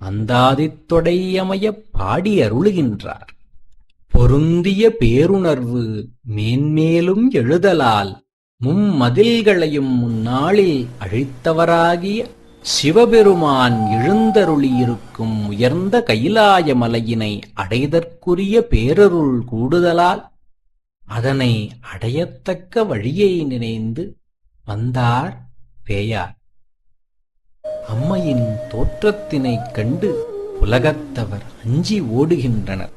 A: அந்தாதித் தொடையமையப் பாடி அருளுகின்றார். பொருந்திய பேருணர்வு மேன்மேலும் எழுதலால் மும்மதில்களையும் முன்னாளில் அழித்தவராகிய சிவபெருமான் எழுந்தருளியிருக்கும் உயர்ந்த கைலாய மலையினை அடைதற்குரிய பேரருள் கூடுதலால் அதனை அடையத்தக்க வழியை நினைந்து வந்தார் பேயார். அம்மையின் தோற்றத்தினைக் கண்டு உலகத்தவர் அஞ்சி ஓடுகின்றனர்.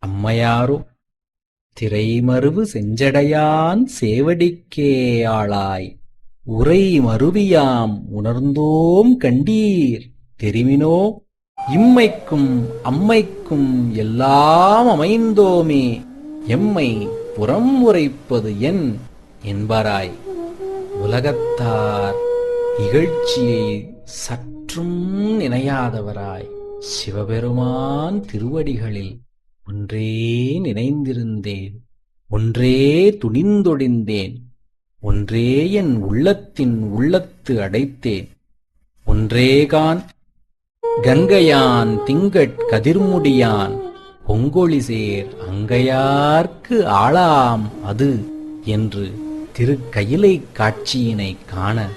A: அம்மையாரோ திரைமருவு செஞ்சடையான் சேவடிக்கே ஆளாய் உரை மருவியாம் உணர்ந்தோம் கண்டீர் தெரிவினோ இம்மைக்கும் அம்மைக்கும் எல்லாம் அமைந்தோமே எம்மை புறம் உரைப்பது என் என்பாராய். உலகத்தார் இகழ்ச்சியை சற்றும் நினையாதவராய் சிவபெருமான் திருவடிகளில் ஒன்றே நினைந்திருந்தேன், ஒன்றே துணிந்தொழிந்தேன், ஒன்றே என் உள்ளத்தின் உள்ளத்து அடைத்தேன், ஒன்றேகான் கங்கையான் திங்கட் கதிர்முடியான் பொங்கொழிசேர் அங்கையார்க்கு ஆளாம் அது என்று திருக்கயிலை காட்சியினை காண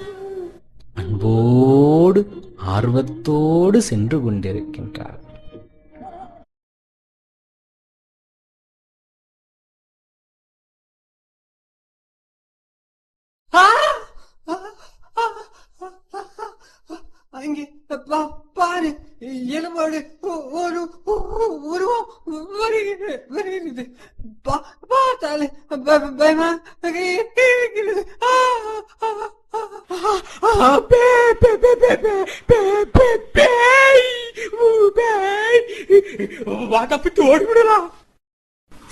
A: அன்போடு ஆர்வத்தோடு சென்று கொண்டிருக்கின்றார்.
F: அங்கே பாரு, எலும்போடு ஒரு உருவம் வருகிறது. பார்த்தாலே பயமா இருக்கிறது. தப்பித்து ஓடிவிடலாம்.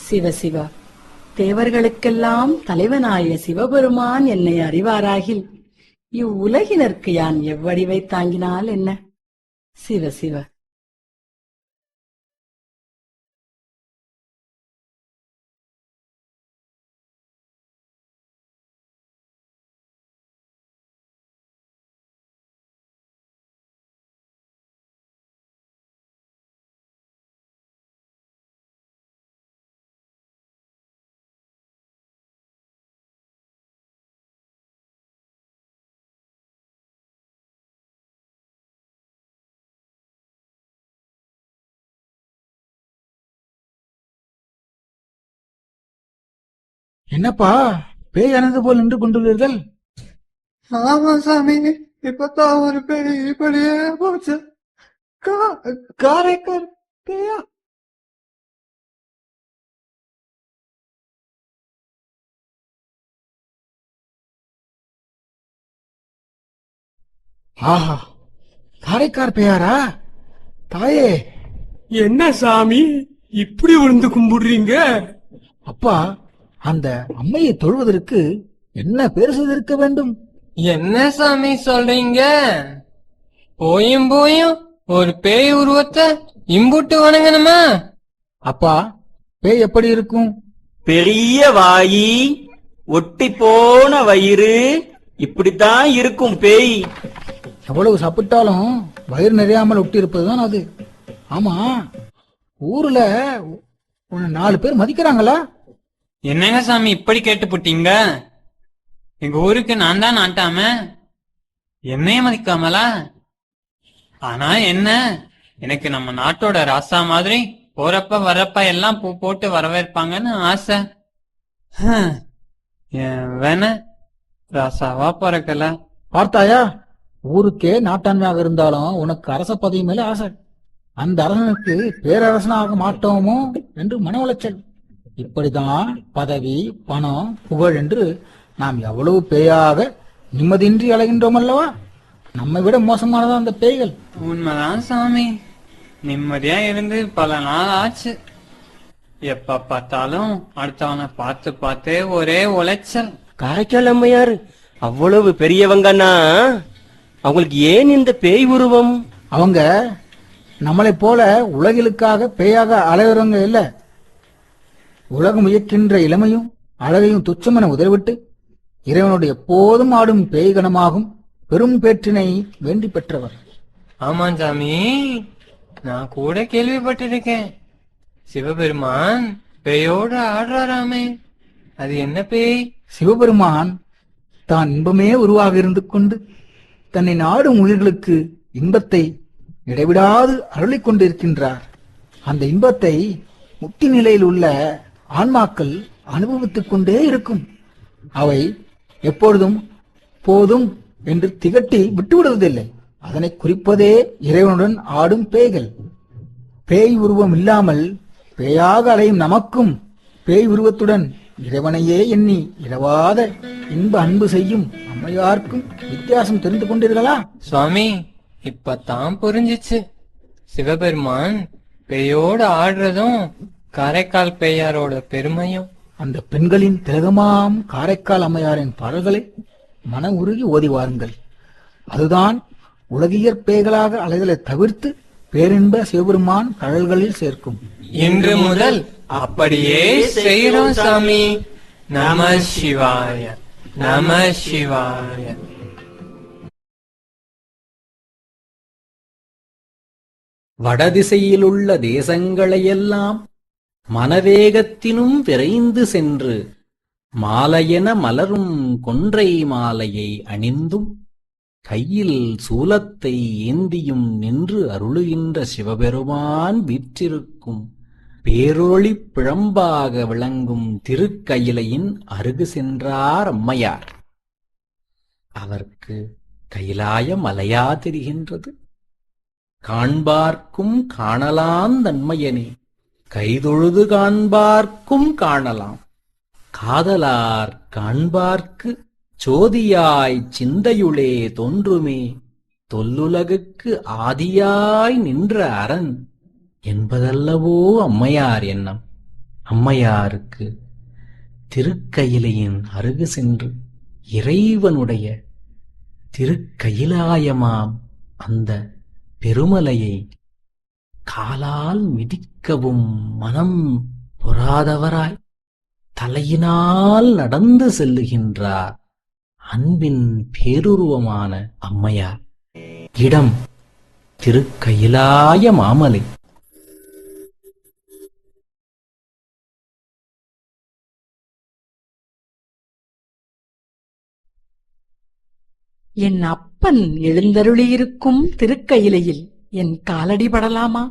D: சிவ சிவ, தேவர்களுக்கெல்லாம் தலைவனாய சிவபெருமான் என்னை அறிவாராகில் இவ்வுலகினருக்கு யான் எவ்வடிவை தாங்கினால் என்ன? சிவ சிவ.
E: என்னப்பா பேய் அனது போல் நின்று கொண்டுள்ளீர்கள்?
F: ஆமா சாமி, இப்பதான் ஒரு பேய் இப்படியே போச்சு. காரைக்கார் பேயா?
E: ஆஹா, காரைக்கார் பேயாரா? தாயே,
G: என்ன சாமி இப்படி விழுந்து கும்பிடுறீங்க?
E: அப்பா, அந்த அம்மையை தொழுவதற்கு என்ன பேர் செய்திருக்க வேண்டும்?
F: என்ன சாமி சொல்றீங்க? போயும் ஒரு பேய் உருவத்தை இம்புட்டு வணங்கணுமா?
E: அப்பா, பேய் எப்படி இருக்கும்?
F: பெரிய வாயி, ஒட்டி போன வயிறு, இப்படித்தான் இருக்கும் பேய்.
E: எவ்வளவு சாப்பிட்டாலும் வயிறு நிறையாமல் ஒட்டி இருப்பதுதான் அது. ஆமா, ஊர்ல உன்னை 4 பேர் மதிக்கிறாங்களா?
F: என்னங்க சாமி இப்படி கேட்டு போட்டீங்க? எங்க ஊருக்கு நான் தான் நாட்டாம, என்னைய மதிக்காமலா? ஆனா என்ன, எனக்கு நம்ம நாட்டோட ராசா மாதிரி போறப்ப வரப்ப எல்லாம் பூ போட்டு வரவேற்பாங்கன்னு ஆசை. வேண ராசாவா பிறக்கல.
E: பார்த்தாயா, ஊருக்கே நாட்டாண்மையாக இருந்தாலும் உனக்கு அரச பதவி மேல ஆசை. அந்த அரசனுக்கு பேரரசனாக மாட்டோமோ என்று மன உளைச்சல். இப்படிதான் பதவி, பணம், புகழ் என்று நாம் எவ்வளவு பேயாக நிம்மதியின்றி அலைகின்றோம் அல்லவா? நம்மை விட மோசமானதான் அந்த பேய்கள்.
F: உண்மைதான் சாமி. நிம்மதியா இருந்து பல நாள் ஆச்சு. எப்ப பார்த்தாலும் அடுத்தவனை பார்த்து பார்த்தே ஒரே உளைச்சல்.
J: காரைக்கால் அம்மையார் அவ்வளவு பெரியவங்கன்னா அவங்களுக்கு ஏன் இந்த பேய் உருவம்?
E: அவங்க நம்மளைப் போல உலகிலுக்காக பேயாக அலையுறவங்க இல்ல. உலகம் இயக்கின்ற இளமையும் அழகையும் துச்சமென உதறிவிட்டு இறைவனுடைய எப்போதும் ஆடும் பேய்கணமாகும் பெரும் பேற்றினை வேண்டி பெற்றவர்.
F: ஆமாம் சாமி, நான் கூட கேள்விப்பட்டிருக்கேன். சிவபெருமான் பேயோட ஆடுறாராமே, அது என்ன பேய்?
E: சிவபெருமான் தான் இன்பமே உருவாக இருந்து கொண்டு தன்னை நாடும் உயிர்களுக்கு இன்பத்தை இடைவிடாது அருளிக் கொண்டிருக்கின்றார். அந்த இன்பத்தை முக்தி நிலையில் உள்ள ஆன்மாக்கள் அனுபவித்துக் கொண்டே இருக்கும். அவை எப்பொழுதும் போதும் என்று திகட்டி விட்டுவிடுவதில்லை. அதனை குறிப்பதே இறைவனுடன் ஆடும் பேய்கள். பேய் உருவம் இல்லாமல் பேயாக அலையும் நமக்கும் பேய் உருவத்துடன் இறைவனையே எண்ணி இரவாத இன்ப அன்பு செய்யும் அம்மையாருக்கும் வித்தியாசம் தெரிந்து கொண்டீர்களா?
F: சுவாமி, இப்பதான் புரிஞ்சிச்சு. சிவபெருமான் பேயோட ஆடுறதும் காரைக்கால் பேயாரோட பெருமையும்.
E: அந்த பெண்களின் திலகமாம் காரைக்கால் அம்மையாரின் பாடல்களை மன உருகி ஓதி வாருங்கள். அதுதான் உலகியற் பேய்களாக அலைதலை தவிர்த்து பேரின்ப சிவபெருமான் கடல்களில் சேர்க்கும்.
F: இன்று முதல் அப்படியே செய்கிறோம் சாமி. நம சிவாய, நம சிவாய.
A: வடதிசையிலுள்ள தேசங்களையெல்லாம் மனவேகத்தினும் விரைந்து சென்று மாலையென மலரும் கொன்றை மாலையை அணிந்தும் கையில் சூலத்தை ஏந்தியும் நின்று அருளுகின்ற சிவபெருமான் வீற்றிருக்கும் பேரொளிப் பிழம்பாக விளங்கும் திருக்கயிலையின் அருகு சென்றார் அம்மையார். அவருக்கு கைலாய மலையா தெரிகின்றது. காண்பார்க்கும் காணலாம் தன்மையனே, கைதொழுது காண்பார்க்கும் காணலாம். காதலார் காண்பார்க்கு சோதியாய் சிந்தையுளே தோன்றுமே, தொல்லுலகுக்கு ஆதியாய் நின்ற அரண் என்பதல்லவோ அம்மையார் எண்ணம். அம்மையாருக்கு திருக்கயிலையின் அருகு சென்று இறைவனுடைய திருக்கயிலாயமாம் அந்த பெருமலையை காலால் மிதிக்கவும் மனம் பொறாதவராய் தலையினால் நடந்து செல்லுகின்றார் அன்பின் பேருருவமான அம்மையார். இடம் திருக்கயிலாய மாமலை.
D: என் அப்பன் எழுந்தருளியிருக்கும் திருக்கயிலையில் என் காலடி படலாமா?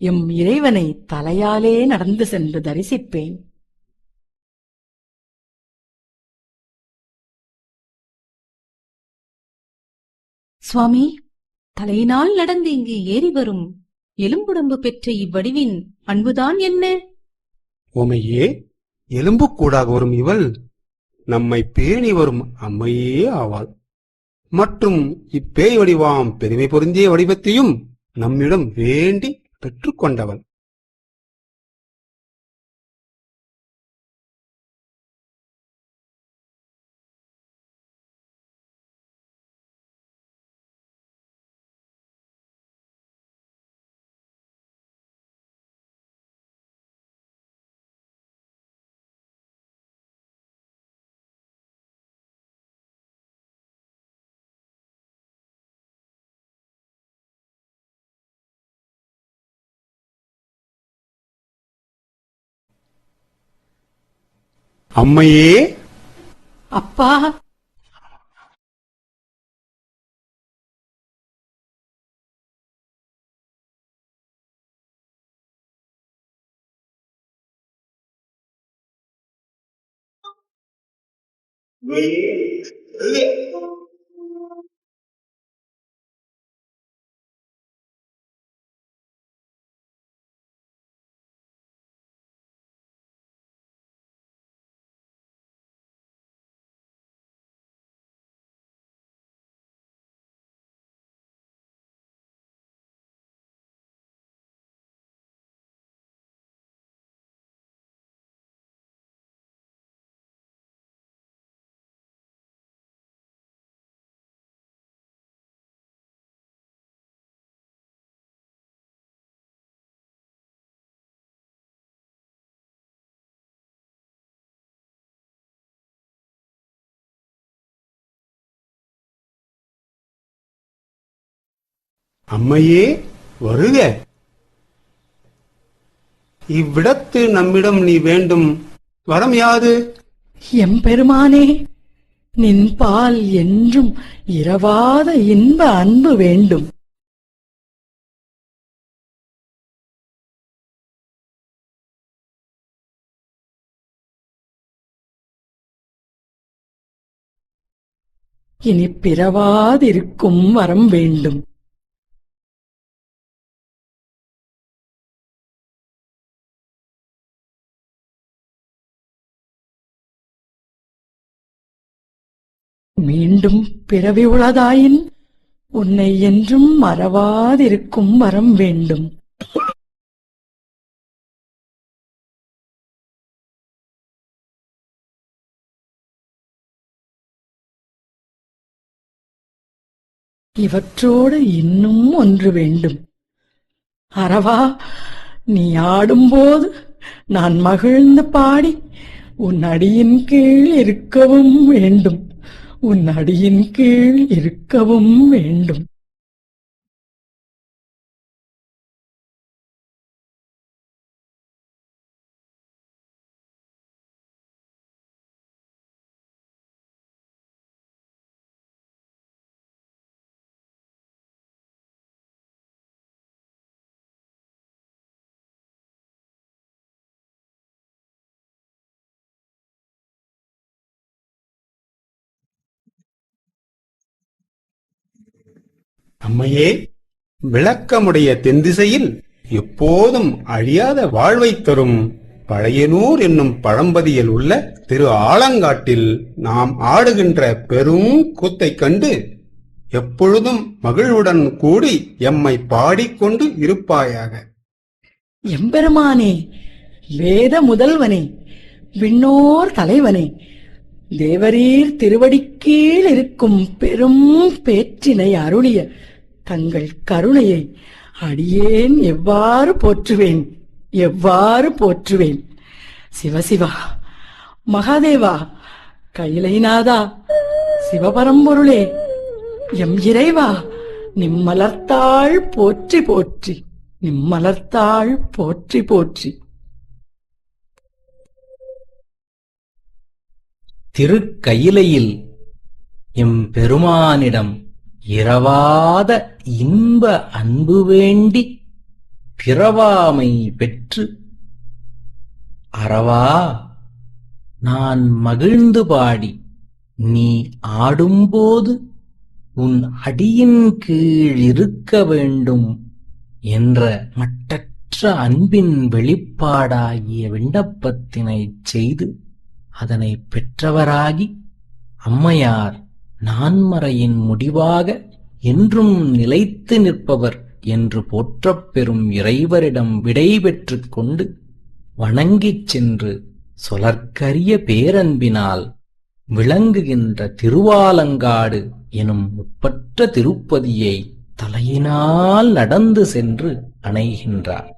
D: எம் இறைவனை தலையாலே நடந்து சென்று தரிசிப்பேன்.
K: சுவாமி, தலையினால் நடந்து இங்கு ஏறி வரும் எலும்புடம்பு பெற்ற இவ்வடிவின் அன்புதான் என்ன?
L: உமையே, எலும்புக்கூடாக வரும் இவள் நம்மை பேணி வரும் அம்மையே ஆவாள். மற்றும் இப்பேய் வடிவாம் பெருமை பொருந்திய வடிவத்தையும் நம்மிடம் வேண்டி பெற்றுக்கொண்டவள். அம்மையே,
D: அப்பா,
L: அம்மையே வருக. இவ்விடத்து நம்மிடம் நீ வேண்டும் வரம் யாது?
D: எம்பெருமானே, நின்பால் என்றும் இரவாத இன்ப அன்பு வேண்டும். இனி பிறவாதிருக்கும் வரம் வேண்டும். மீண்டும் பிறவி உளதாயின் உன்னை என்றும் மறவாதிருக்கும் வரம் வேண்டும். இவற்றோடு இன்னும் ஒன்று வேண்டும். அரவா, நீ ஆடும்போது நான் மகிழ்ந்து பாடி உன் அடியின் கீழ் இருக்கவும் வேண்டும். உன் அடியின் கீழ் இருக்கவும் வேண்டும்.
L: அம்மையே, விளக்கமுடைய தென்திசையில் எப்போதும் அழியாத வாழ்வைத் தரும் பழையனூர் என்னும் பழம்பதியில் உள்ள திரு ஆலங்காட்டில் நாம் ஆடுகின்ற பெரும் கூத்தைக் கண்டு எப்பொழுதும் மகிழ்வுடன் கூடி எம்மை பாடிக்கொண்டு இருப்பாயாக.
D: எம்பெருமானே, வேத முதல்வனே, விண்ணோர் தலைவனே, தேவரீர் திருவடிக்கீழ் இருக்கும் பெரும் பேற்றினை அருளிய தங்கள் கருணையை அடியேன் எவ்வாறு போற்றுவேன், எவ்வாறு போற்றுவேன். சிவசிவா, மகாதேவா, கைலைநாதா, சிவபரம்பொருளே, எம் இறைவா, நிம்மலர்த்தாள் போற்றி போற்றி, நிம்மலர்த்தாள் போற்றி போற்றி.
A: திருக்கயிலையில் எம் பெருமானிடம் இரவாத இன்ப அன்பு வேண்டி பிறவாமை பெற்று, அரவா, நான் மகிழ்ந்து பாடி நீ ஆடும்போது உன் அடியின் கீழ் இருக்க வேண்டும் என்ற மட்டற்ற அன்பின் வெளிப்பாடாகிய விண்ணப்பத்தினைச் செய்து அதனை பெற்றவராகி அம்மையார் நான்மறையின் முடிவாக என்றும் நிலைத்து நிற்பவர் என்று போற்றப் பெறும் இறைவரிடம் விடை பெற்றுக் கொண்டு வணங்கிச் சென்று சொலற்கரிய பேரன்பினால் விளங்குகின்ற திருவாலங்காடு எனும் முற்பற்ற திருப்பதியை தலையினால் நடந்து சென்று அணைகின்றார்.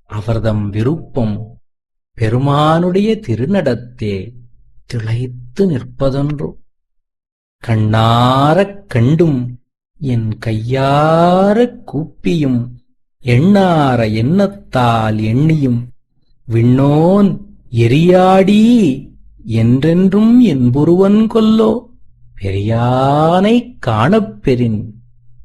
A: அவர்தம் விருப்பம் பெருமானுடைய திருநடத்தே திளைத்து நிற்பதொன்றோ. கண்ணாரக் கண்டும் என் கையாரக் கூப்பியும் எண்ணார எண்ணத்தால் எண்ணியும் விண்ணோன் எரியாடி என்றென்றும் என்புருவன் கொல்லோ பெரியானைக் காணப்பெறின்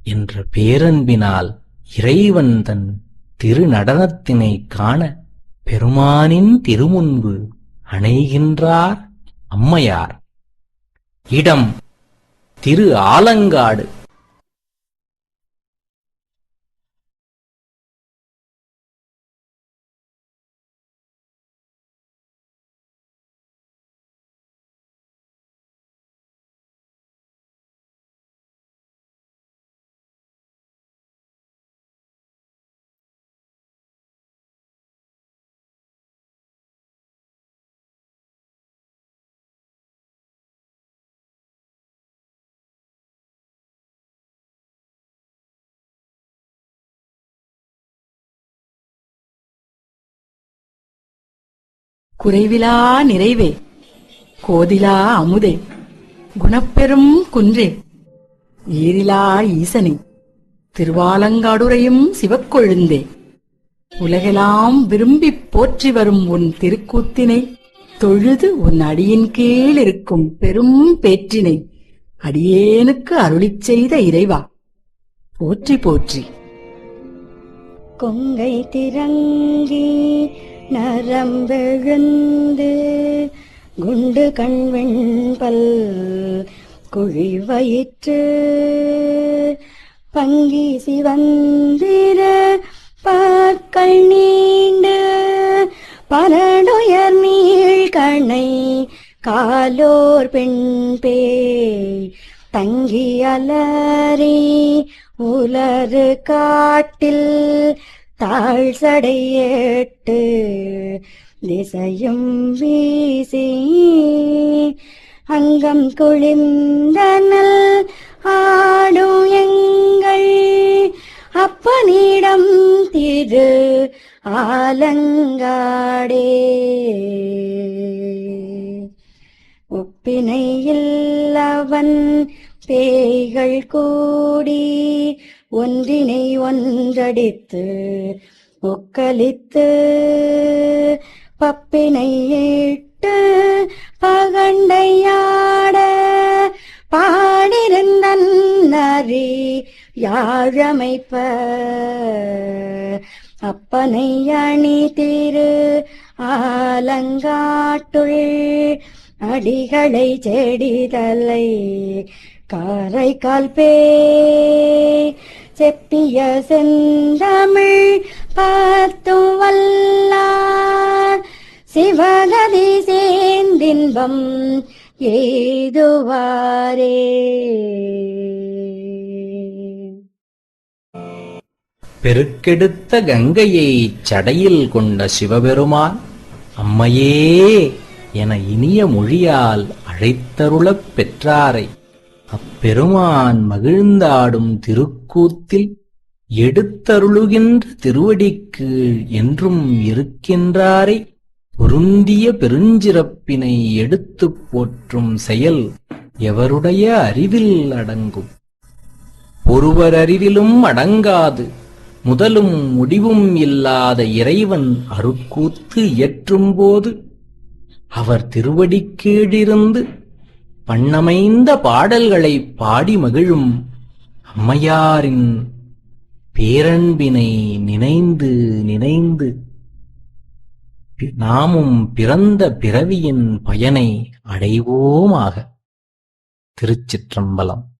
A: என்ற பேரன்பினால் இறைவன் தன் திருநடனத்தினை காண பெருமானின் திருமுன்பு அணைகின்றார் அம்மையார். இடம் திரு ஆலங்காடு.
D: குறைவிலா நிறைவே, கோதிலா அமுதே, குணப்பெரும் குன்றே, ஈரிலா ஈசனே, திருவாலங்காடுறையும் சிவக்கொழுந்தே, உலகெல்லாம் விரும்பிப் போற்றி வரும் உன் திருக்கூத்தினை தொழுது உன் அடியின் கீழ் இருக்கும் பெரும் பேற்றினை அடியேனுக்கு அருளிச் செய்த இறைவா, போற்றி போற்றி.
B: கொங்கை திரங்கி நரம்பெழுந்து குண்டு கண்வெண்பல் குழி வயிற்று பங்கி சிவந்திர பற்கள் நீண்டு பரடுயர் நீழ்கணை காலோர் பெண் பேய் தங்கி அலறி உலரு காட்டில் தாழ் சடையேட்டு திசையும் வீசி அங்கம் குளிர்ந்தனல் ஆடும் எங்கள் அப்பனிடம் திரு ஆலங்காடே. ஒப்பினையில் அவன் பேய்கள் கூடி ஒன்றினை ஒன்றடித்து ஒக்கலித்து பப்பினை இட்டு பகண்டையாட பாடிருந்தன் நரி யாழமைப்ப அப்பனை அணி திரு ஆலங்காட்டுள் அடிகளை செடிதலை காரைக்கால் பேய் செப்பிய செந்தமிழ் பார்த்தும் வல்லார் சிவகதி சேந்தின்பம் எய்துவாரே.
A: பெருக்கெடுத்த கங்கையைச் சடையில் கொண்ட சிவபெருமான் அம்மையே என இனிய மொழியால் அழைத்தருளப் பெற்றாரை அப்பெருமான் மகிழ்ந்தாடும் திருக்கூத்தில் எடுத்தருளுகின்ற திருவடிக்கு என்றும் இருக்கின்றாரை பொருந்திய பெருஞ்சிறப்பினை எடுத்துப் போற்றும் செயல் எவருடைய அறிவில் அடங்கும்? ஒருவர் அறிவிலும் அடங்காது முதலும் முடிவும் இல்லாத இறைவன் அருட்கூத்து இயற்றும்போது அவர் திருவடிக்கீழிருந்து பண்ணமைந்த பாடல்களை பாடி மகிழும் அம்மையாரின் பேரன்பினை நினைந்து நினைந்து நாமும் பிறந்த பிறவியின் பயனை அடைவோமாக. திருச்சிற்றம்பலம்.